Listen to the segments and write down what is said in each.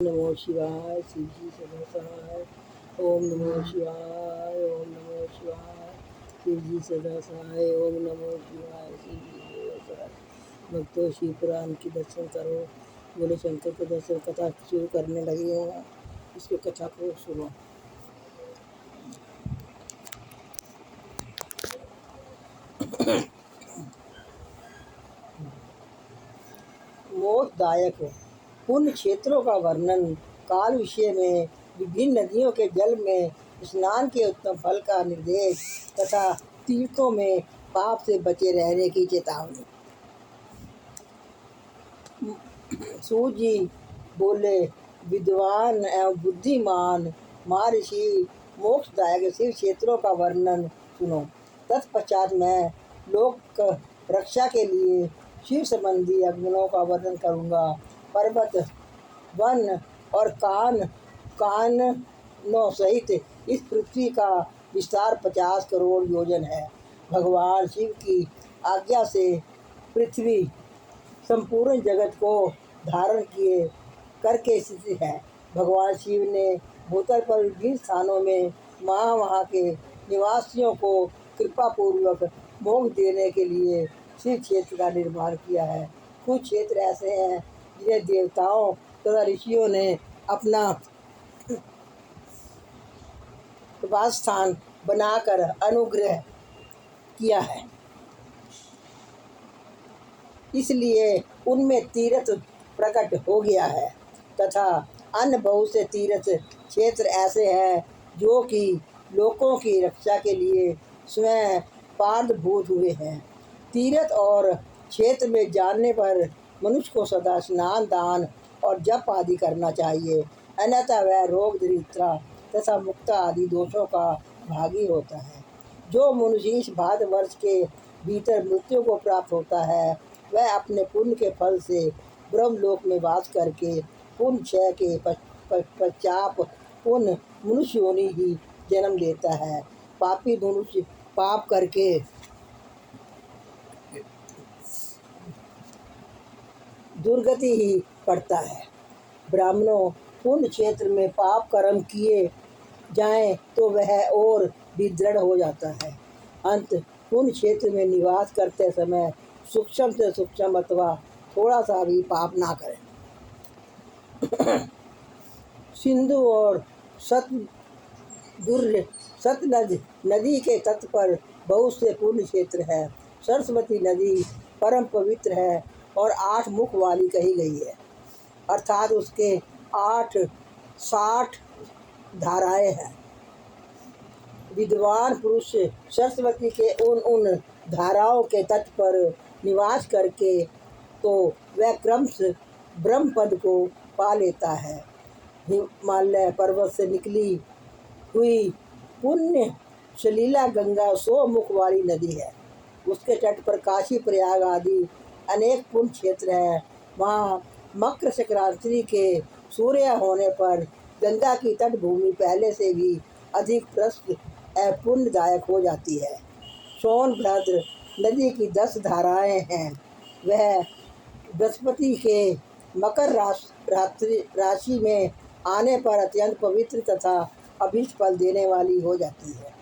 नमो शिवाय। शिव जी सदा सहाय। ओम नमो शिवाय। ओम नमो शिवाय। शिव जी सदा सहाय। ओम नमो शिवाय। शिव जी सदा सहाय। भक्तों, शिव पुराण की दर्शन करो। बोले शंकर के दर्शन कथा शुरू करने लगी हूँ। इसकी कथा को सुनो। मोक्षदायक पुण्य क्षेत्रों का वर्णन। काल विषय में विभिन्न नदियों के जल में स्नान के उत्तम फल का निर्देश तथा तीर्थों में पाप से बचे रहने की चेतावनी। सूत जी बोले, विद्वान एवं बुद्धिमान महर्षि, मोक्षदायक शिव क्षेत्रों का वर्णन सुनो। तत्पश्चात मैं लोक रक्षा के लिए शिव संबंधी अग्नियों का वर्णन करूँगा। पर्वत, वन और काननों सहित इस पृथ्वी का विस्तार 50 करोड़ योजन है। भगवान शिव की आज्ञा से पृथ्वी संपूर्ण जगत को धारण किए करके स्थित है। भगवान शिव ने भूतल पर विभिन्न स्थानों में वहाँ के निवासियों को कृपा पूर्वक मोक्ष देने के लिए शिव क्षेत्र का निर्माण किया है। कुछ क्षेत्र ऐसे हैं जिन्हें देवताओं तथा ऋषियों ने अपना वास स्थान बनाकर अनुग्रह किया है, इसलिए उनमें तीर्थ प्रकट हो गया है। तथा अन्य बहुत से तीर्थ क्षेत्र ऐसे हैं जो कि लोगों की रक्षा के लिए स्वयं पार्थभूत हुए हैं। तीर्थ और क्षेत्र में जाने पर मनुष्य को सदा स्नान, दान और जप आदि करना चाहिए, अन्यथा वह रोग, दरिद्रता तथा मुक्ता आदि दोषों का भागी होता है। जो मनुष्य इस भारतवर्ष के भीतर मृत्यु को प्राप्त होता है, वह अपने पुण्य के फल से ब्रह्मलोक में वास करके पुण्य क्षय के पश्चात पुण्य मनुष्य योनि ही जन्म लेता है। पापी मनुष्य पाप करके दुर्गति ही पड़ता है। ब्राह्मणों, पुण्य क्षेत्र में पाप कर्म किए जाएं तो वह और भी दृढ़ हो जाता है। अंत पुण्य क्षेत्र में निवास करते समय सूक्ष्म से सूक्ष्म अथवा थोड़ा सा भी पाप ना करें। सिंधु और सतलज नदी के तट पर बहुत से पुण्य क्षेत्र है। सरस्वती नदी परम पवित्र है और 8 मुख वाली कही गई है, अर्थात उसके 60 धाराएं हैं। विद्वान पुरुष सरस्वती के उन धाराओं के तट पर निवास करके तो वह क्रमशः ब्रह्म पद को पा लेता है। हिमालय पर्वत से निकली हुई पुण्य सलीला गंगा 100 मुख वाली नदी है। उसके तट पर काशी, प्रयाग आदि अनेक पुण्य क्षेत्र हैं। वहाँ मकर संक्रांति के सूर्य होने पर गंगा की तट भूमि पहले से भी अधिक प्रशस्त एवं पुण्यदायक हो जाती है। सोनभद्र नदी की 10 धाराएं हैं। वह बृहस्पति के मकर राशि में आने पर अत्यंत पवित्र तथा अभीष्ट फल देने वाली हो जाती है।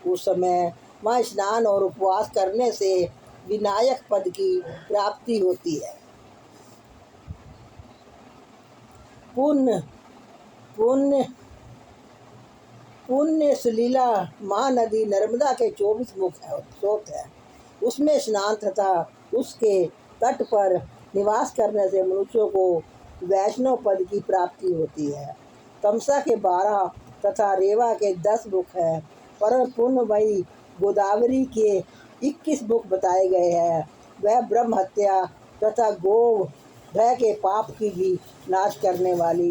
उस समय वहाँ स्नान और उपवास करने से विनायक पद की प्राप्ति होती है। पुण्य सलीला महानदी नर्मदा के 24 मुख स्रोत है। उसमें स्नान तथा उसके तट पर निवास करने से मनुष्यों को वैष्णव पद की प्राप्ति होती है। तमसा के 12 तथा रेवा के 10 मुख हैं, परम पुण्यमयी गोदावरी के 21 मुख बताए गए हैं। वह ब्रह्म हत्या तथा गोवध के पाप की भी नाश करने वाली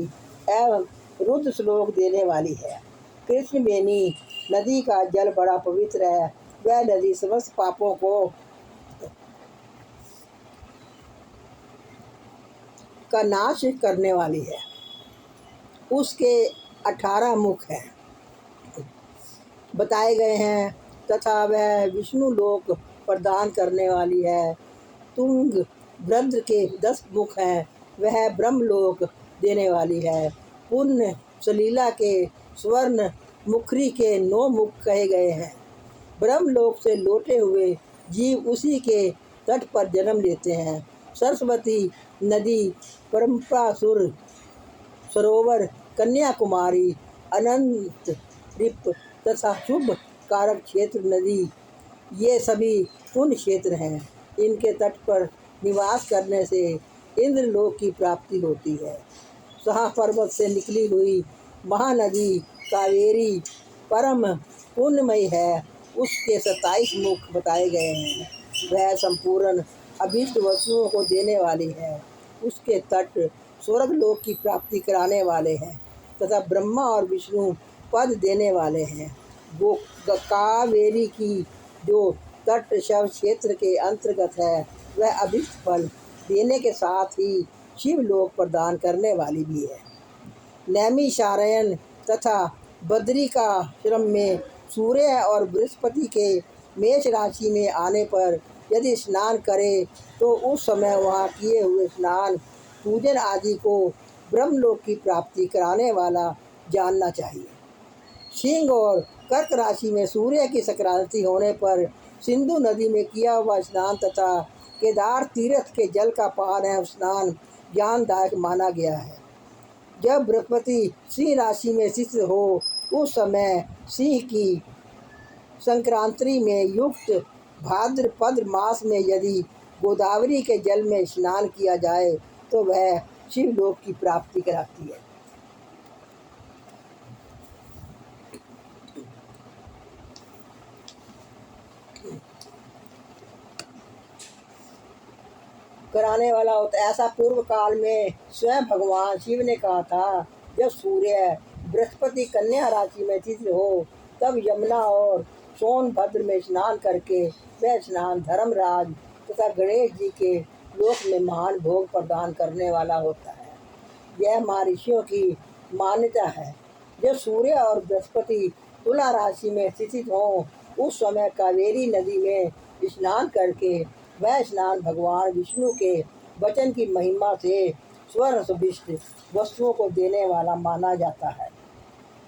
एवं रुद्र श्लोक देने वाली है। कृष्णवेणी नदी का जल बड़ा पवित्र है। वह नदी समस्त पापों का नाश करने वाली है। उसके 18 मुख हैं बताए गए हैं तथा वह विष्णु लोक प्रदान करने वाली है। तुंग भद्र के 10 मुख हैं। वह ब्रह्मलोक देने वाली है। पुण्य सलीला के स्वर्ण मुखरी के 9 मुख कहे गए हैं। ब्रह्मलोक से लौटे हुए जीव उसी के तट पर जन्म लेते हैं। सरस्वती नदी, परम्परासुर सरोवर, कन्याकुमारी, अनंत रिप तथा शुभ कारक क्षेत्र नदी, ये सभी पुण्य क्षेत्र हैं। इनके तट पर निवास करने से इंद्रलोक की प्राप्ति होती है। सहा पर्वत से निकली हुई महानदी कावेरी परम पुण्यमयी है। उसके 27 मुख बताए गए हैं। वह संपूर्ण अभीष्ट वस्तुओं को देने वाली है। उसके तट स्वर्ग लोक की प्राप्ति कराने वाले हैं तथा ब्रह्मा और विष्णु पद देने वाले हैं। वो कावेरी की जो तट शव क्षेत्र के अंतर्गत है, वह अभीष्ट फल देने के साथ ही शिव लोक प्रदान करने वाली भी है। नैमिषारण्य तथा बद्रिकाश्रम में सूर्य और बृहस्पति के मेष राशि में आने पर यदि स्नान करे तो उस समय वहाँ किए हुए स्नान पूजन आदि को ब्रह्मलोक की प्राप्ति कराने वाला जानना चाहिए। सिंह और कर्क राशि में सूर्य की संक्रांति होने पर सिंधु नदी में किया हुआ स्नान तथा केदार तीर्थ के जल का पान है स्नान ज्ञानदायक माना गया है। जब बृहस्पति सिंह राशि में स्थित हो उस समय सिंह की संक्रांति में युक्त भाद्रपद मास में यदि गोदावरी के जल में स्नान किया जाए तो वह शिवलोक की प्राप्ति कराती है। कराने वाला होता है। ऐसा पूर्व काल में स्वयं भगवान शिव ने कहा था। जब सूर्य बृहस्पति कन्या राशि में स्थित हो तब यमुना और सोनभद्र में स्नान करके वह स्नान धर्मराज तथा गणेश जी के लोक में महान भोग प्रदान करने वाला होता है। यह महर्षियों की मान्यता है। जब सूर्य और बृहस्पति तुला राशि में स्थित हों उस समय कावेरी नदी में स्नान करके वह स्नान भगवान विष्णु के वचन की महिमा से स्वर्ण सुभिष्ट वस्तुओं को देने वाला माना जाता है।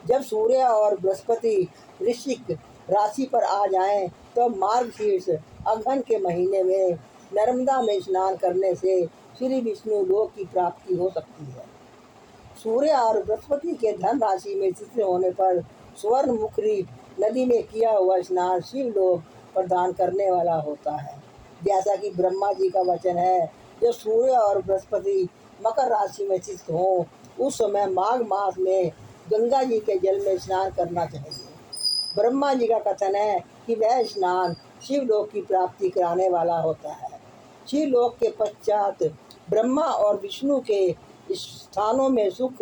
जब सूर्य और बृहस्पति वृश्चिक राशि पर आ जाएं तो मार्गशीर्ष अगहन के महीने में नर्मदा में स्नान करने से श्री विष्णु लोक की प्राप्ति हो सकती है। सूर्य और बृहस्पति के धन राशि में स्थित होने पर स्वर्ण मुखरी नदी में किया हुआ स्नान शिव लोक प्रदान करने वाला होता है। जैसा कि ब्रह्मा जी का वचन है, जब सूर्य और बृहस्पति मकर राशि में स्थित हों उस समय माघ मास में गंगा जी के जल में स्नान करना चाहिए। ब्रह्मा जी का कथन है कि वह स्नान शिवलोक की प्राप्ति कराने वाला होता है। शिवलोक के पश्चात ब्रह्मा और विष्णु के स्थानों में सुख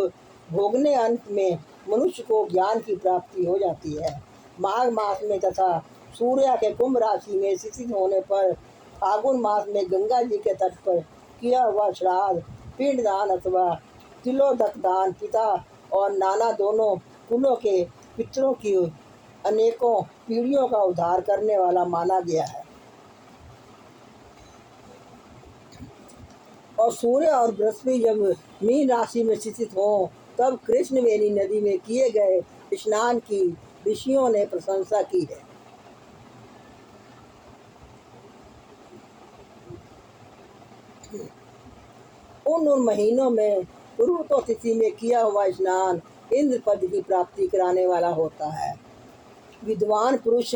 भोगने अंत में मनुष्य को ज्ञान की प्राप्ति हो जाती है। माघ मास में तथा सूर्य के कुंभ राशि में स्थित होने पर फागुन मास में गंगा जी के तट पर किया हुआ श्राद्ध पिंडदान अथवा तिलोदक दान पिता और नाना दोनों कुलों के पितरों की अनेकों पीढ़ियों का उद्धार करने वाला माना गया है। और सूर्य और बृहस्पति जब मीन राशि में स्थित हों तब कृष्णवेणी नदी में किए गए स्नान की ऋषियों ने प्रशंसा की है। उन महीनों में पूर्वतो तिथि में किया हुआ स्नान इंद्र पद की प्राप्ति कराने वाला होता है। विद्वान पुरुष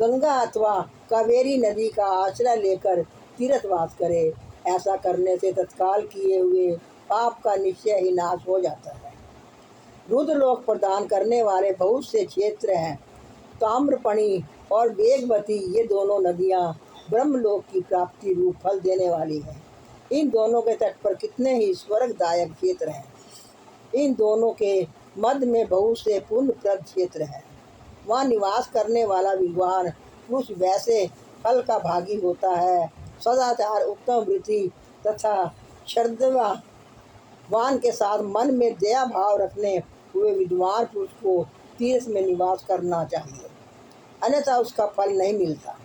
गंगा अथवा कावेरी नदी का आश्रय लेकर तीर्थवास करे। ऐसा करने से तत्काल किए हुए पाप का निश्चय ही नाश हो जाता है। रुद्रलोक प्रदान करने वाले बहुत से क्षेत्र हैं। ताम्रपणी और वेगवती ये दोनों नदियाँ ब्रह्मलोक की प्राप्ति रूप फल देने वाली हैं। इन दोनों के तट पर कितने ही स्वर्गदायक क्षेत्र हैं। इन दोनों के मध्य में बहुत से पुण्यप्रद क्षेत्र हैं। वहाँ निवास करने वाला विद्वान पुरुष वैसे फल का भागी होता है। सदाचार, उत्तम वृत्ति तथा श्रद्धावान के साथ मन में दया भाव रखने हुए विद्वान पुरुष को तीर्थ में निवास करना चाहिए, अन्यथा उसका फल नहीं मिलता।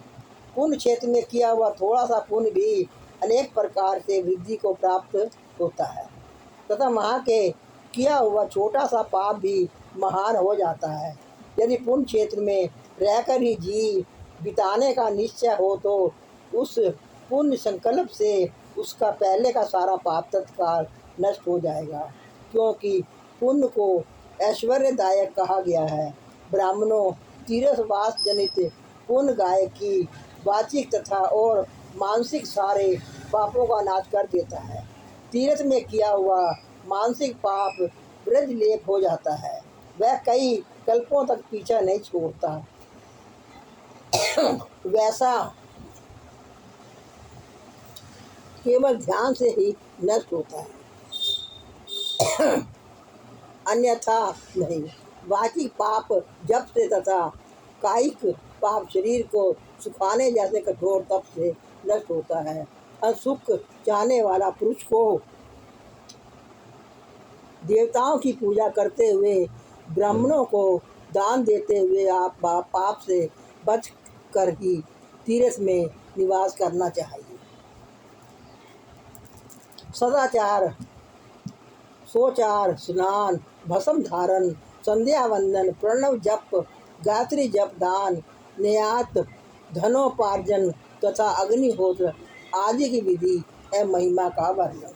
पुण्य क्षेत्र में किया हुआ थोड़ा सा पुण्य भी अनेक प्रकार से वृद्धि को प्राप्त होता है। तथा वहाँ के किया हुआ छोटा सा पाप भी महान हो जाता है। यदि पुण्य क्षेत्र में रहकर ही जी बिताने का निश्चय हो तो उस पुण्य संकल्प से उसका पहले का सारा पाप तत्काल नष्ट हो जाएगा, क्योंकि पुण्य को ऐश्वर्यदायक कहा गया है। ब्राह्मणों तीर्थवास जनित पुण्य गाय की वाचिक तथा और मानसिक सारे पापों का नाश कर देता है। तीर्थ में किया हुआ मानसिक पाप ब्रज लेप हो जाता है, वह कई कल्पों तक पीछा नहीं छोड़ता। वैसा केवल ध्यान से ही नष्ट होता है, अन्यथा नहीं। वाचिक पाप जप से तथा कायिक पाप शरीर को सुखाने जैसे कठोर तप से नष्ट होता है। असुख चाहने वाला पुरुष को देवताओं की पूजा करते हुए ब्राह्मणों को दान देते हुए आप पाप से बच कर ही तीर्थ में निवास करना चाहिए। सदाचार, सोचार, स्नान, भस्म धारण, संध्या वंदन, प्रणव जप, गायत्री जप, दान, न्यात, धनोपार्जन तथा अग्निहोत्र आदि की विधि एवं महिमा का वर्णन।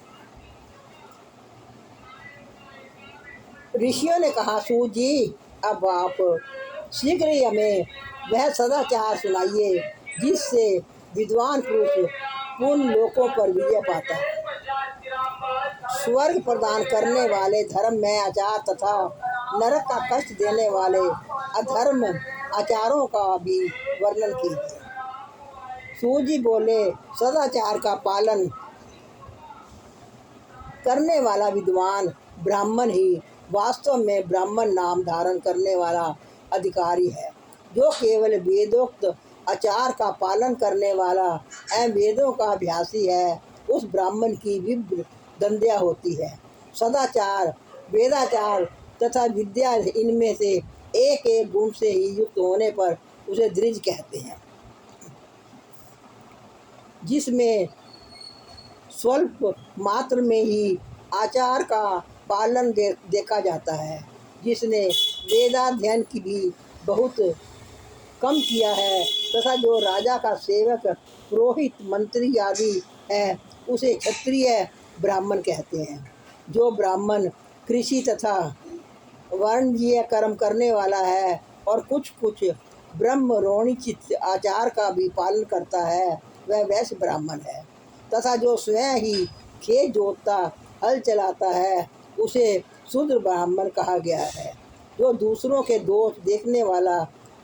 ऋषियों ने कहा, सूत जी, अब आप शीघ्र ही हमें वह सदाचार सुनाइए जिससे विद्वान पुरुष पूर्ण लोकों पर विजय पाता है। स्वर्ग प्रदान करने वाले धर्म में आचार तथा नरक का कष्ट देने वाले अधर्म आचारों का भी वर्णन कीजिए। सूत जी बोले, सदाचार का पालन करने वाला विद्वान ब्राह्मण ही वास्तव में ब्राह्मण नाम धारण करने वाला अधिकारी है। जो केवल वेदोक्त आचार का पालन करने वाला एवं वेदों का अभ्यासी है, उस ब्राह्मण की विप्र दंध्या होती है। सदाचार, वेदाचार तथा विद्या, इनमें से एक एक गुण से ही युक्त होने पर उसे द्विज कहते हैं। जिसमें स्वल्प मात्र में ही आचार का पालन देखा जाता है, जिसने वेदाध्ययन की भी बहुत कम किया है तथा जो राजा का सेवक, पुरोहित, मंत्री आदि है, उसे क्षत्रिय ब्राह्मण कहते हैं। जो ब्राह्मण कृषि तथा वर्णजीय कर्म करने वाला है और कुछ कुछ ब्रह्मरोचित आचार का भी पालन करता है, वह वैश्य ब्राह्मण है। तथा जो स्वयं ही खेत जोतता, हल चलाता है, उसे शूद्र ब्राह्मण कहा गया है। जो दूसरों के दोष देखने वाला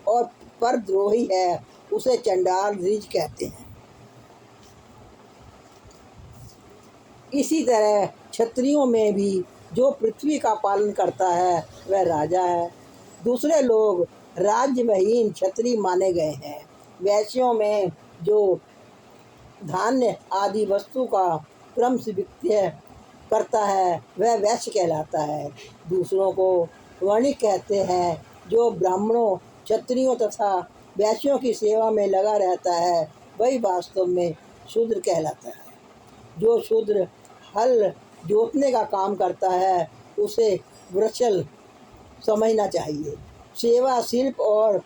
और परद्रोही है, उसे चंडाल द्विज कहते हैं। इसी तरह क्षत्रियों में भी जो पृथ्वी का पालन करता है, वह राजा है। दूसरे लोग राज्यविहीन क्षत्रिय माने गए हैं। वैश्यों में जो धान्य आदि वस्तु का क्रम से विक्रय करता है, वह वैश्य कहलाता है। दूसरों को वणिक कहते हैं। जो ब्राह्मणों, क्षत्रियों तथा वैश्यों की सेवा में लगा रहता है, वही वास्तव में शूद्र कहलाता है। जो शूद्र हल जोतने का काम करता है, उसे वृषल समझना चाहिए। सेवा, शिल्प और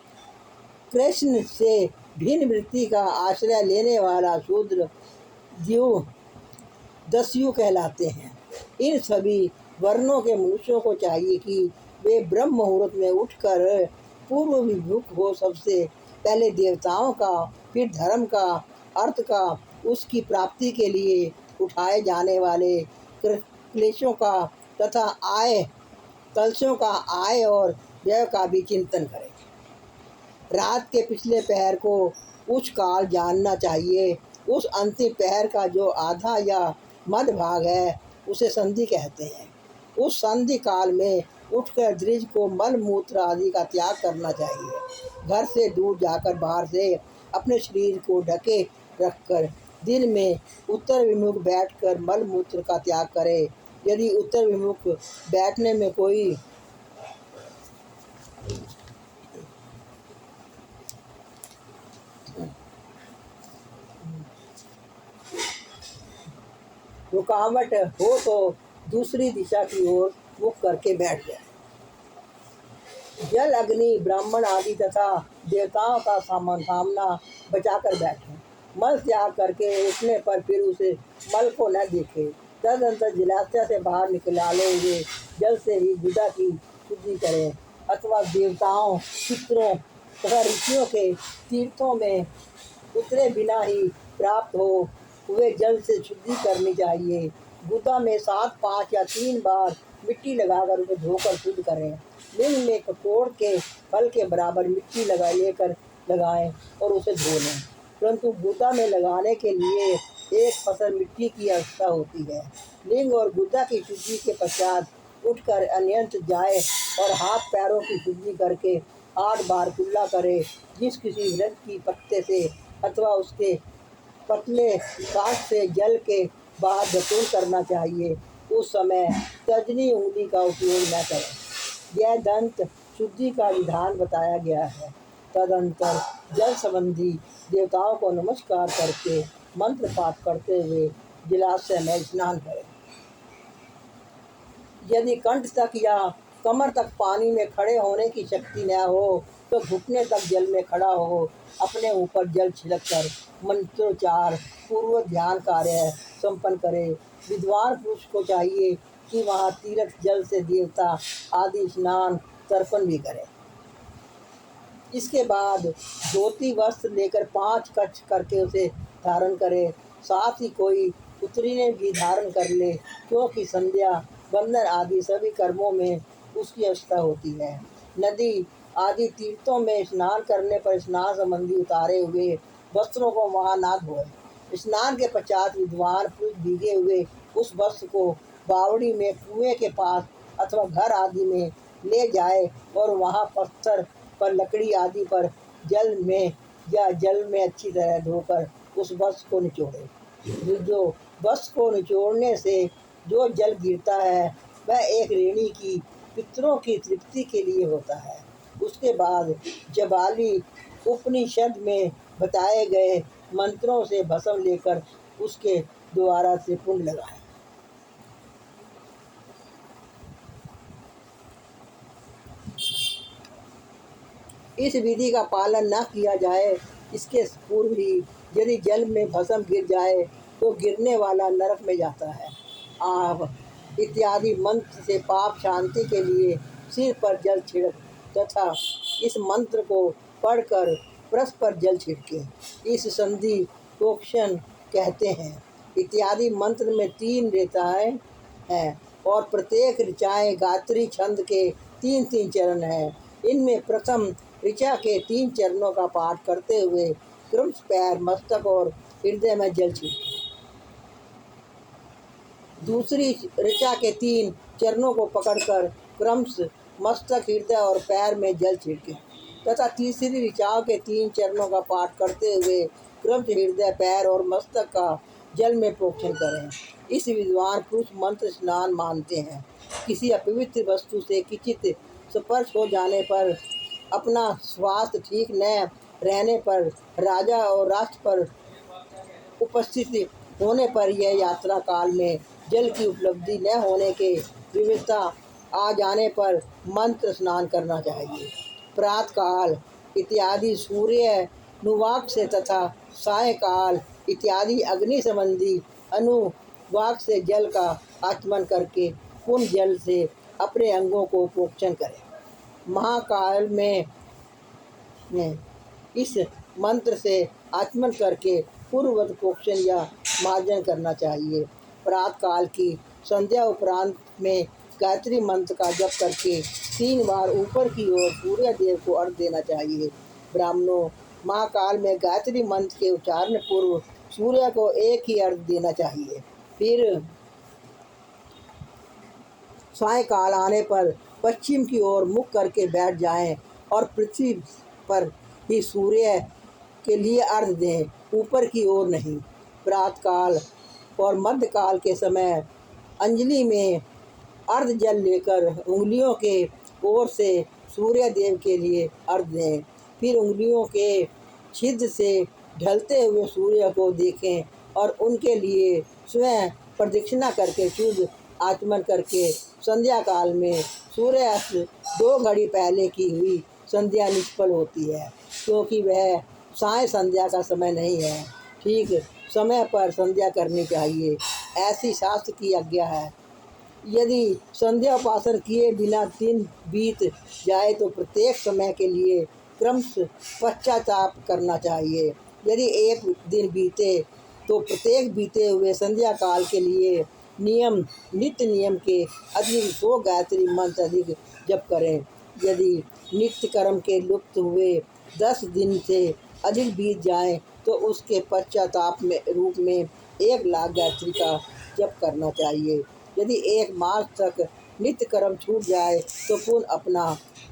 कृष्ण से भिन्न वृत्ति का आश्रय लेने वाला शूद्र द्यू दस्यु कहलाते हैं। इन सभी वर्णों के मनुष्यों को चाहिए कि वे ब्रह्म मुहूर्त में उठकर पूर्व विमुख हो, सबसे पहले देवताओं का, फिर धर्म का, अर्थ का, उसकी प्राप्ति के लिए उठाए जाने वाले क्लेशों का तथा आय कलशों का, आय और व्यय का भी चिंतन करें। रात के पिछले पहर को उच्च काल जानना चाहिए। उस अंतिम पहर का जो आधा या मध्य भाग है, उसे संधि कहते हैं। उस संधि काल में उठकर द्विज को मल मूत्र आदि का त्याग करना चाहिए। घर से दूर जाकर बाहर से अपने शरीर को ढके रखकर दिन में उत्तर विमुख बैठकर मल मूत्र का त्याग करे। यदि उत्तर विमुख बैठने में कोई रुकावट हो तो दूसरी दिशा की ओर मुख करके बैठ गए। जल, अग्नि, ब्राह्मण आदि तथा देवताओं का सामना बचाकर बैठे। मल त्याग करके उठने पर फिर उसे मल को न देखे। तदनंतर जलाशय से बाहर निकाले हुए जल से ही गुदा की शुद्धि करें, अथवा देवताओं, पितरों तथा ऋषियों के तीर्थों में उतरे बिना ही प्राप्त हो हुए जल से शुद्धि करनी चाहिए। गुदा में 7, 5 या 3 बार मिट्टी लगाकर उसे धोकर शुद्ध करें। लिंग में ककोड़ के फल के बराबर मिट्टी लेकर लगाएं और उसे धो लें। परंतु गुदा में लगाने के लिए एक फसल मिट्टी की आवश्यकता होती है। लिंग और गुदा की शुद्धि के पश्चात उठकर अन्यत्र जाए और हाथ पैरों की शुद्धि करके 8 बार कुल्ला करे। जिस किसी वृक्ष की पत्ते से अथवा उसके पतले काट से जल के बाद धतूर करना चाहिए, उस समय तर्जनी उंगली का उपयोग न करें। यह दंत शुद्धि का विधान बताया गया है। तदंतर जल संबंधी देवताओं को नमस्कार करके मंत्र पाठ करते हुए जलाशय में स्नान करें। यदि कंठ तक या कमर तक पानी में खड़े होने की शक्ति न हो तो घुटने तक जल में खड़ा हो अपने ऊपर जल छिड़ककर मंत्रोच्चार पूर्व ध्यान कार्य संपन्न करे। विद्वान पुरुष को चाहिए कि वहाँ तीर्थ जल से देवता आदि स्नान तर्पण भी करे। इसके बाद धोती वस्त्र लेकर 5 कच्छ करके उसे धारण करे। साथ ही कोई पुत्री ने भी धारण कर ले, क्योंकि संध्या बंधन आदि सभी कर्मों में उसकी आवश्यकता होती है। नदी आदि तीर्थों में स्नान करने पर स्नान संबंधी उतारे हुए वस्त्रों को वहाँ ना धोए। स्नान के पश्चात विद्वान पुरुष भीगे हुए उस वस्त्र को बावड़ी में कुएं के पास अथवा घर आदि में ले जाए और वहाँ पत्थर पर, लकड़ी आदि पर जल में अच्छी तरह धोकर उस वस्त्र को निचोड़े। जो वस्त्र को निचोड़ने से जो जल गिरता है वह एक रेणी की पितरों की तृप्ति के लिए होता है। उसके बाद जबाली उपनिषद में बताए गए मंत्रों से भस्म लेकर उसके द्वारा से पुण्य लगाएं। इस विधि का पालन न किया जाए, इसके पूर्व ही यदि जल में भस्म गिर जाए तो गिरने वाला नरक में जाता है। आप इत्यादि मंत्र से पाप शांति के लिए सिर पर जल छिड़क तथा इस मंत्र को पढ़कर पृष्ठ पर जल छिड़के। इस संधि प्रोक्षण कहते हैं। इत्यादि मंत्र में 3 ऋचाएँ हैं और प्रत्येक ऋचाएँ गायत्री छंद के 3-3 चरण हैं। इनमें प्रथम ऋचा के 3 चरणों का पाठ करते हुए क्रमश पैर, मस्तक और हृदय में जल छिड़के। दूसरी ऋचा के 3 चरणों को पकड़कर क्रमश मस्तक, हृदय और पैर में जल छिड़के तथा तीसरी ऋचाओं के 3 चरणों का पाठ करते हुए क्रमश हृदय, पैर और मस्तक का जल में प्रोक्षण करें। इस विद्वान पुरुष मंत्र स्नान मानते हैं। किसी अपवित्र वस्तु से किंचित स्पर्श हो जाने पर, अपना स्वास्थ्य ठीक न रहने पर, राजा और राष्ट्र पर उपस्थित होने पर, यह यात्रा काल में जल की उपलब्धि न होने के विवशता आ जाने पर मंत्र स्नान करना चाहिए। प्रातःकाल इत्यादि सूर्य अनुवाक से तथा सायंकाल इत्यादि अग्नि संबंधी अनुवाक से जल का आचमन करके पुण्य जल से अपने अंगों को प्रोक्षण करें। महाकाल में इस मंत्र से आचमन करके पूर्ववत प्रोक्षण या मार्जन करना चाहिए। प्रातःकाल की संध्या उपरांत में गायत्री मंत्र का जप करके 3 बार ऊपर की ओर सूर्य देव को अर्घ्य देना चाहिए। ब्राह्मणों, महाकाल में गायत्री मंत्र के उच्चारण पूर्व सूर्य को एक ही अर्घ्य देना चाहिए। फिर सायंकाल आने पर पश्चिम की ओर मुख करके बैठ जाएं और पृथ्वी पर ही सूर्य के लिए अर्घ्य दें, ऊपर की ओर नहीं। प्रातःकाल और मध्यकाल के समय अंजलि में अर्घ्य जल लेकर उंगलियों के ओर से सूर्य देव के लिए अर्घ्य दें। फिर उंगलियों के छिद्र से ढलते हुए सूर्य को देखें और उनके लिए स्वयं प्रदक्षिणा करके शुद्ध आचमन करके संध्या काल में सूर्यास्त 2 घड़ी पहले की हुई संध्या निष्फल होती है, क्योंकि वह साय संध्या का समय नहीं है। ठीक समय पर संध्या करनी चाहिए, ऐसी शास्त्र की आज्ञा है। यदि संध्या उपासन किए बिना दिन बीत जाए तो प्रत्येक समय के लिए क्रमश पश्चाताप करना चाहिए। यदि एक दिन बीते तो प्रत्येक बीते हुए संध्या काल के लिए नित्य नियम के अधिक 100 गायत्री मंत्र अधिक जप करें। यदि नित्य कर्म के लुप्त हुए 10 दिन से अधिक बीत जाएं तो उसके पश्चाताप में रूप में 1 लाख गायत्री का जप करना चाहिए। यदि 1 मास तक नित्य कर्म छूट जाए तो पुनः अपना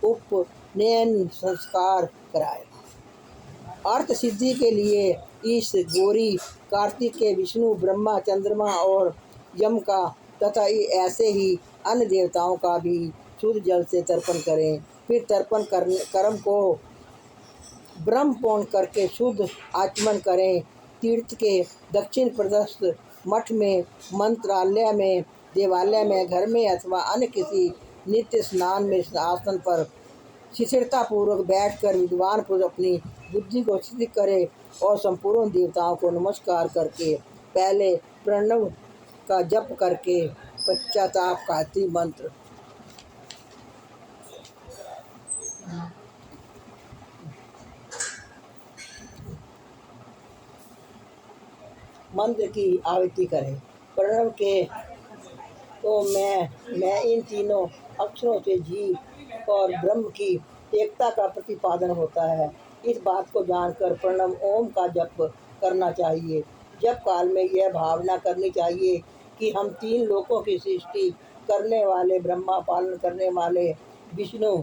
उपनयन संस्कार कराए। अर्थ सिद्धि के लिए इस गौरी कार्तिक के विष्णु, ब्रह्मा, चंद्रमा और यम का तथा ऐसे ही अन्य देवताओं का भी शुद्ध जल से तर्पण करें। फिर तर्पण कर्म को ब्रह्मपूर्ण करके शुद्ध आचमन करें। तीर्थ के दक्षिण प्रदत्त मठ में, मंत्रालय में, देवालय में, घर में अथवा अन्य किसी नित्य स्नान में आसन पर शिथिलतापूर्वक बैठकर विद्वान पुरुष अपनी बुद्धि को स्थिर करे और संपूर्ण देवताओं को नमस्कार करके पहले प्रणव का जप करके पश्चाताप गायत्री मंत्र की आवृत्ति करें। प्रणव के तो मैं इन तीनों अक्षरों से जीव और ब्रह्म की एकता का प्रतिपादन होता है। इस बात को जानकर प्रणव ओम का जप करना चाहिए। जप काल में यह भावना करनी चाहिए कि हम 3 लोकों की सृष्टि करने वाले ब्रह्मा, पालन करने वाले विष्णु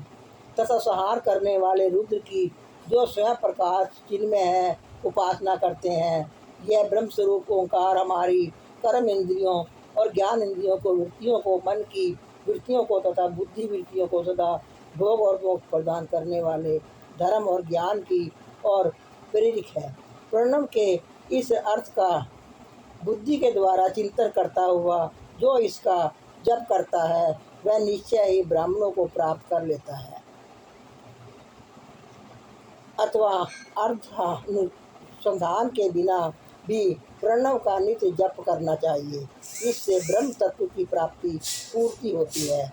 तथा संहार करने वाले रुद्र की जो स्वयं प्रकाश चिन्मय है उपासना करते हैं। यह ब्रह्म स्वरूप ओंकार हमारी कर्म इंद्रियों और ज्ञान इंद्रियों को, वृत्तियों को, मन की वृत्तियों को तथा बुद्धि वृत्तियों को सदा भोग और मोक्ष प्रदान करने वाले धर्म और ज्ञान की और प्रेरक है। प्रणव के इस अर्थ का बुद्धि के द्वारा चिंतन करता हुआ जो इसका जप करता है वह निश्चय ही ब्राह्मणों को प्राप्त कर लेता है। अथवा अनुसंधान के बिना भी प्रणव का नित्य जप करना चाहिए। इससे ब्रह्म तत्व की प्राप्ति पूर्ति होती है।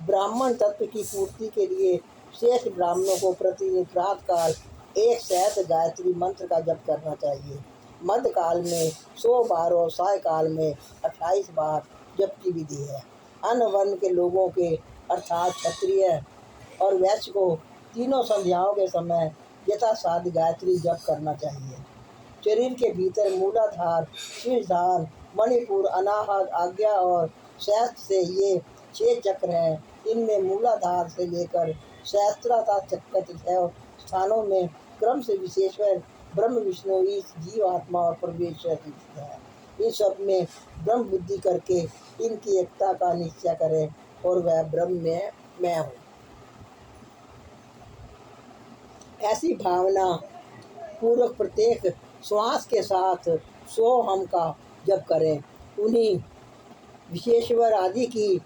ब्राह्मण तत्व की पूर्ति के लिए शेष ब्राह्मणों को प्रतिदिन प्रातःकाल 1 सहस्त्र गायत्री मंत्र का जप करना चाहिए। मध्यकाल में 100 बार और सायकाल में 28 बार जप की विधि है। अन्य वर्ण के लोगों के अर्थात क्षत्रिय और वैश्य को तीनों संध्याओं के समय यथासाध्य गायत्री जप करना चाहिए। शरीर के भीतर मूलाधार, शीर्षधार, मणिपुर, अनाहत, आज्ञा और सहस्त्र से ये 6 चक्र हैं। इनमें मूलाधार से लेकर सहस्त्रार्थ चक्र 6 स्थानों में क्रम से विशेश्वर ब्रह्म, विष्णु, ईश, जीव, आत्मा और परमेश्वर स्थित है। इन सब में ब्रह्म बुद्धि करके इनकी एकता का निश्चय करें और वह ब्रह्म में मैं हूँ, ऐसी भावना पूर्वक प्रत्येक श्वास के साथ सोहम का जप करें। उन्हीं विशेश्वर आदि की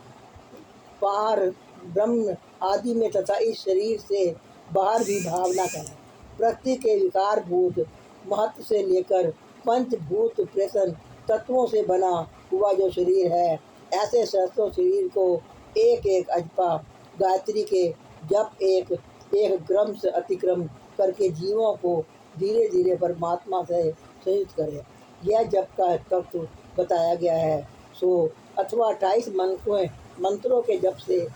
पार ब्रह्म आदि में तथा इस शरीर से बाहर भी भावना करें। प्रकृति के विकारभूत महत्व से लेकर पंचभूत प्रसन्न तत्वों से बना हुआ जो शरीर है, ऐसे सहस्त्रों शरीर को एक एक अजपा गायत्री के जप एक एक क्रम से अतिक्रम करके जीवों को धीरे धीरे परमात्मा से संयुक्त करें। यह जप का तत्व बताया गया है। सो अथवा 28 मंत्रों के जप से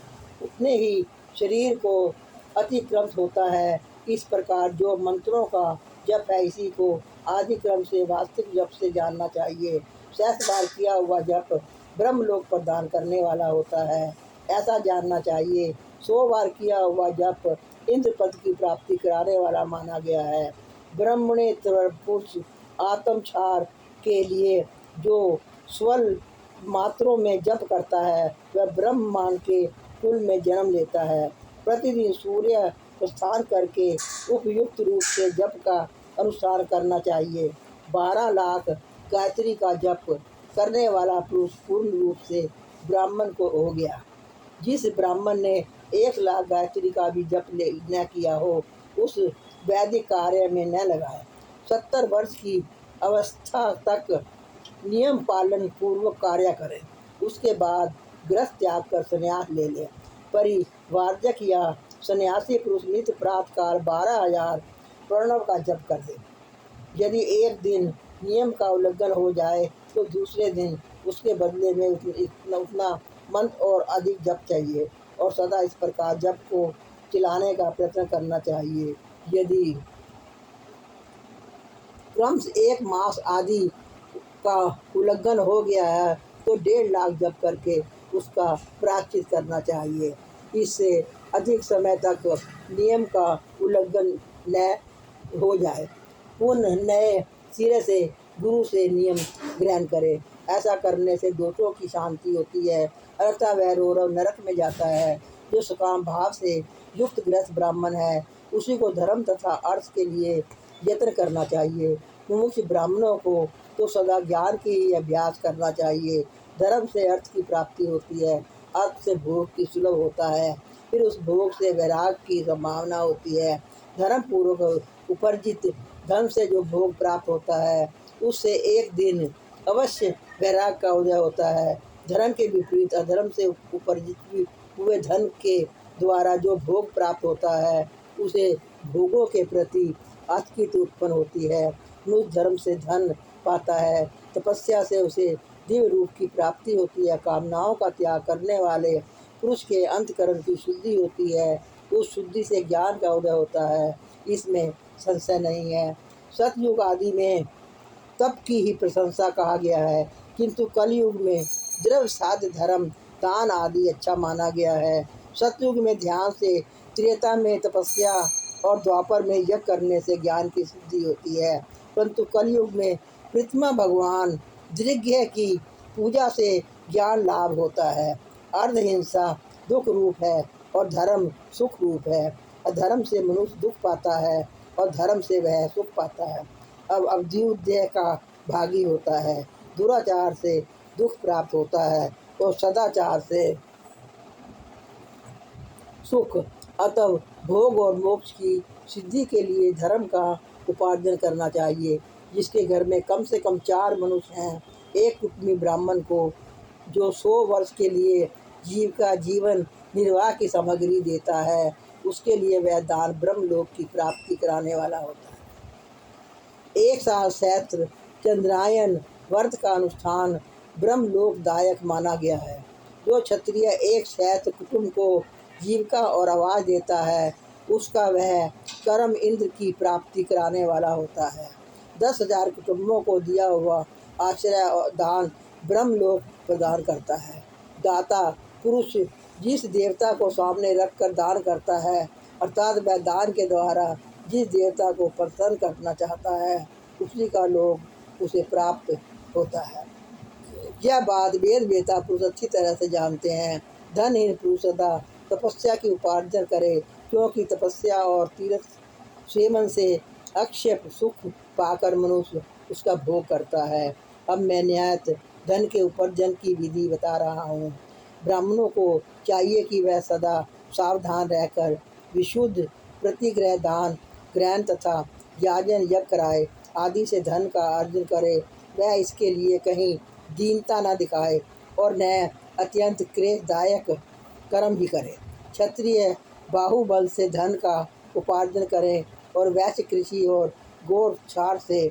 उतने ही शरीर को अतिक्रमित होता है। इस प्रकार जो मंत्रों का जप है इसी को आदि क्रम से वास्तविक जप से जानना चाहिए। 7 बार किया हुआ जप ब्रह्मलोक प्रदान करने वाला होता है, ऐसा जानना चाहिए। 100 बार किया हुआ जप इंद्र पद की प्राप्ति कराने वाला माना गया है। ब्रह्मणेतर पुरुष आत्मचार के लिए जो स्वल मात्रों में जप करता है वह ब्रह्म मान के कुल में जन्म लेता है। प्रतिदिन सूर्य प्रस्थान करके उपयुक्त रूप से जप का अनुष्ठान करना चाहिए। 12 लाख गायत्री का जप करने वाला पुरुष पूर्ण रूप से ब्राह्मण को हो गया। जिस ब्राह्मण ने 1,00,000 गायत्री का भी जप न किया हो, उस वैदिक कार्य में न लगाए। 70 वर्ष की अवस्था तक नियम पालन पूर्वक कार्य करें। उसके बाद गृहस्थ त्याग कर संन्यास ले ले। परिवारजक या सन्यासी पुरुष नित्य प्रातःकाल 12,000 प्रणव का जप कर दे। यदि एक दिन नियम का उल्लंघन हो जाए तो दूसरे दिन उसके बदले में उतना मंत्र और अधिक जप चाहिए और सदा इस प्रकार जप को चलाने का प्रयत्न करना चाहिए। यदि क्रम से 1 मास आदि का उल्लंघन हो गया है तो 1.5 लाख जप करके उसका प्रायश्चित करना चाहिए। इससे अधिक समय तक नियम का उल्लंघन न हो जाए। पुनः नए सिरे से गुरु से नियम ग्रहण करे। ऐसा करने से दोषों की शांति होती है, अर्थात वह रौरव नरक में जाता है। जो सकाम भाव से युक्त गृहस्थ ब्राह्मण है, उसी को धर्म तथा अर्थ के लिए यत्न करना चाहिए। मुमुक्ष ब्राह्मणों को तो सदा ज्ञान की ही अभ्यास करना चाहिए। धर्म से अर्थ की प्राप्ति होती है, अर्थ से भोग की सुलभ होता है, फिर उस भोग से वैराग की संभावना होती है। धर्म पूर्वक उपार्जित धन से जो भोग प्राप्त होता है, उससे एक दिन अवश्य वैराग का उदय होता है। धर्म के विपरीत अधर्म से उपार्जित हुए धन के द्वारा जो भोग प्राप्त होता है, उसे भोगों के प्रति आसक्ति उत्पन्न होती है। मनुष्य धर्म से धन पाता है, तपस्या से उसे दिव्य रूप की प्राप्ति होती है। कामनाओं का त्याग करने वाले पुरुष के अंतकरण की शुद्धि होती है, उस शुद्धि से ज्ञान का उदय होता है, इसमें संशय नहीं है। सतयुग आदि में तप की ही प्रशंसा कहा गया है, किंतु कलयुग में द्रव्य साध्य धर्म दान आदि अच्छा माना गया है। सतयुग में ध्यान से, त्रेता में तपस्या और द्वापर में यज्ञ करने से ज्ञान की सिद्धि होती है, परंतु कलयुग में प्रतिमा भगवान दृग्य की पूजा से ज्ञान लाभ होता है। अर्धहिंसा दुख रूप है और धर्म सुख रूप है। अधर्म से मनुष्य दुख पाता है और धर्म से वह सुख पाता है। अब अवधि का भागी होता है। दुराचार से दुख प्राप्त होता है और सदाचार से सुख। अतः भोग और मोक्ष की सिद्धि के लिए धर्म का उपार्जन करना चाहिए। जिसके घर में कम से कम 4 मनुष्य हैं, एक कुटुंबी ब्राह्मण को जो 100 वर्ष के लिए जीवन निर्वाह की सामग्री देता है, उसके लिए वह दान ब्रह्मलोक की प्राप्ति कराने वाला होता है। 1 साल सहस्त्र चंद्रायन व्रत का अनुष्ठान ब्रह्मलोकदायक माना गया है। जो क्षत्रिय 1 सहस्त्र कुटुंब को जीविका और आवास देता है, उसका वह कर्म इंद्र की प्राप्ति कराने वाला होता है। 10,000 कुटुंबों को दिया हुआ आश्रय और दान ब्रह्मलोक प्रदान करता है। दाता पुरुष जिस देवता को सामने रखकर दान करता है, अर्थात वह दान के द्वारा जिस देवता को प्रसन्न करना चाहता है, उसी का लोग उसे प्राप्त होता है। यह बात वेद वेता पुरुष अच्छी तरह से जानते हैं। धनहीन पुरुष सदा तपस्या की उपार्जन करे, क्योंकि तपस्या और तीर्थ सेवन से अक्षय सुख पाकर मनुष्य उसका भोग करता है। अब मैं न्यायतः धन के उपार्जन की विधि बता रहा हूँ। ब्राह्मणों को चाहिए कि वह सदा सावधान रहकर विशुद्ध प्रतिग्रह दान ग्रहण तथा याजन यज्ञ कराए आदि से धन का अर्जन करे। वह इसके लिए कहीं दीनता न दिखाए और न अत्यंत क्लेशदायक कर्म भी करे। क्षत्रिय बाहुबल से धन का उपार्जन करें और वैश्य कृषि और गौर छाड़ से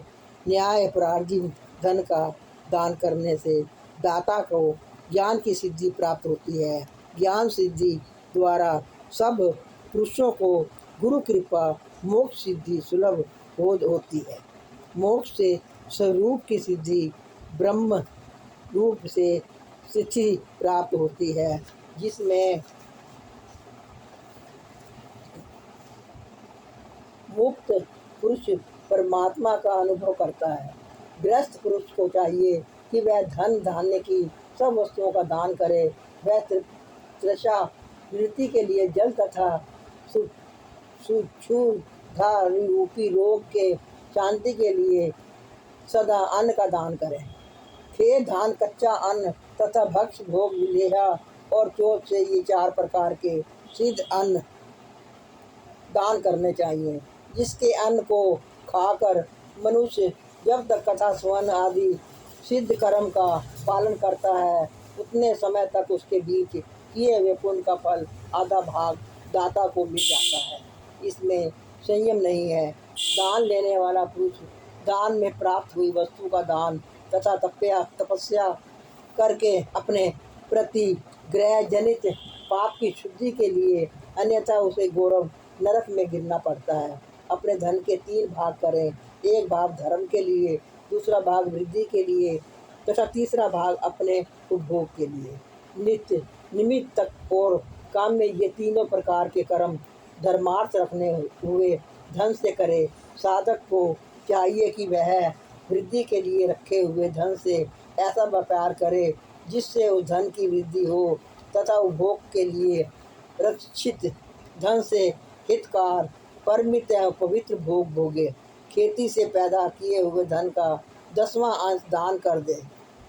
न्याय प्रार्जित धन का दान करने से दाता को ज्ञान की सिद्धि प्राप्त होती है। ज्ञान सिद्धि द्वारा सब पुरुषों को गुरु कृपा मोक्ष सिद्धि सुलभ होती है। मोक्ष से स्वरूप की सिद्धि ब्रह्म रूप से सिद्धि प्राप्त होती है, जिसमें मुक्त पुरुष परमात्मा का अनुभव करता है। गृहस्थ पुरुष को चाहिए कि वह धन धान्य की सब वस्तुओं का दान करे। वह तृषा निवृत्ति के लिए जल तथा क्षुधा रूपी रोग के शांति के लिए सदा अन्न का दान करे। खेत धान कच्चा अन्न तथा भक्ष्य भोग विलेहा और चोट से ये 4 प्रकार के सिद्ध अन्न दान करने चाहिए। जिसके अन्न को खाकर मनुष्य जब तक कथा स्वन आदि सिद्ध कर्म का पालन करता है उतने समय तक उसके बीच किए हुए पुण्य का फल आधा भाग दाता को मिल जाता है। इसमें संयम नहीं है। दान लेने वाला पुरुष दान में प्राप्त हुई वस्तु का दान तथा तपस्या करके अपने प्रति ग्रह जनित पाप की शुद्धि के लिए, अन्यथा उसे गौरव नरक में गिरना पड़ता है। अपने धन के 3 भाग करें, एक भाग धर्म के लिए, दूसरा भाग वृद्धि के लिए तथा तीसरा भाग अपने उपभोग के लिए। नित्य निमित्त तक और काम में ये तीनों प्रकार के कर्म धर्मार्थ रखने हुए धन से करे। साधक को चाहिए कि वह वृद्धि के लिए रखे हुए धन से ऐसा व्यापार करे जिससे उस धन की वृद्धि हो तथा उपभोग के लिए रक्षित धन से हितकार परमित एवं पवित्र भोग भोगे। खेती से पैदा किए हुए धन का 10वां अंश दान कर दे,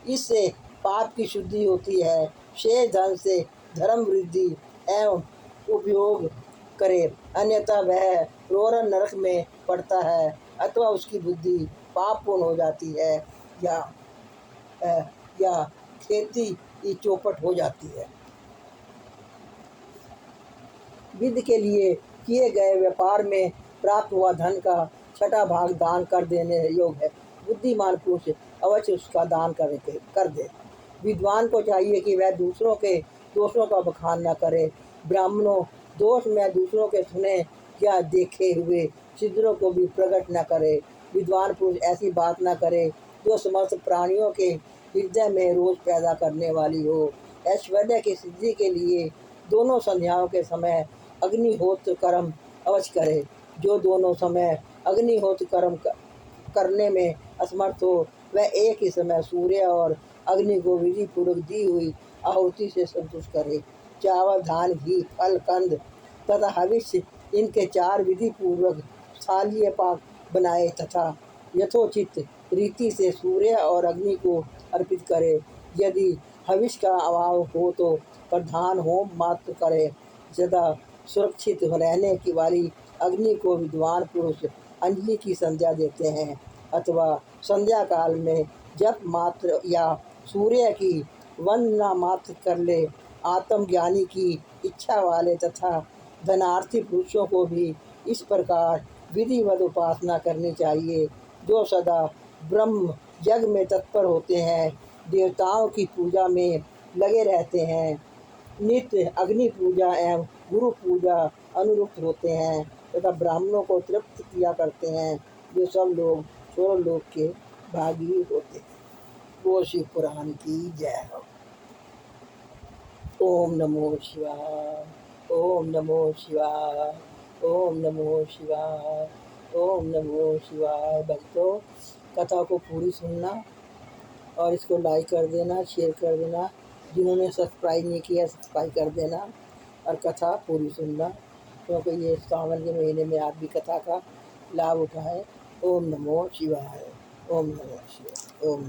इससे पाप की शुद्धि होती है। शेष धन से धर्म वृद्धि एवं उपयोग करे, अन्यथा वह रोरन नरक में पड़ता है अथवा उसकी बुद्धि पापपूर्ण हो जाती है या खेती की चौपट हो जाती है। विधि के लिए किए गए व्यापार में प्राप्त हुआ धन का 6वां भाग दान कर देने योग्य है। बुद्धिमान पुरुष अवश्य उसका दान कर दे। विद्वान को चाहिए कि वह दूसरों के दोषों का बखान न करे। ब्राह्मणों दोष में दूसरों के सुने या देखे हुए छिद्रों को भी प्रकट न करे। विद्वान पुरुष ऐसी बात न करे जो समस्त प्राणियों के हृदय में रोष पैदा करने वाली हो। ऐश्वर्य की सिद्धि के लिए दोनों संध्याओं के समय अग्निहोत्र कर्म अवश्य करे। जो दोनों समय अग्निहोत्र कर्म करने में असमर्थ हो वह एक ही समय सूर्य और अग्नि को विधि पूर्वक दी हुई आहुति से संतुष्ट करे। चावल, धान, घी, फल, कंद तथा हविष्य इनके 4 विधि पूर्वक स्थालीय पाक बनाए तथा यथोचित रीति से सूर्य और अग्नि को अर्पित करे। यदि हविष्य का अभाव हो तो प्रधान होम मात्र करे। सदा सुरक्षित रहने की वाली अग्नि को विद्वान पुरुष अंजलि की संध्या देते हैं अथवा संध्या काल में जप मात्र या सूर्य की वंदना मात्र कर ले। आत्मज्ञानी की इच्छा वाले तथा धनार्थी पुरुषों को भी इस प्रकार विधिवत उपासना करनी चाहिए, जो सदा ब्रह्म यज्ञ में तत्पर होते हैं, देवताओं की पूजा में लगे रहते हैं, नित्य अग्नि पूजा एवं गुरु पूजा अनुरुक्त होते हैं तथा ब्राह्मणों को तृप्त किया करते हैं, जो सब लोग स्वर्ग लोक के भागी होते हैं। वो शिव पुराण की जय हो। ओम नमो शिवाय, ओम नमो शिवाय, ओम नमो शिवाय, ओम नमो शिवाय। भक्तों, कथा को पूरी सुनना और इसको लाइक कर देना, शेयर कर देना। जिन्होंने सब्सक्राइब नहीं किया सब्सक्राइब कर देना और कथा पूरी सुनना, क्योंकि ये सावन के महीने में आप भी कथा का लाभ उठाएं। ओम नमो शिवाय, ओम नमो शिवाय, ओम।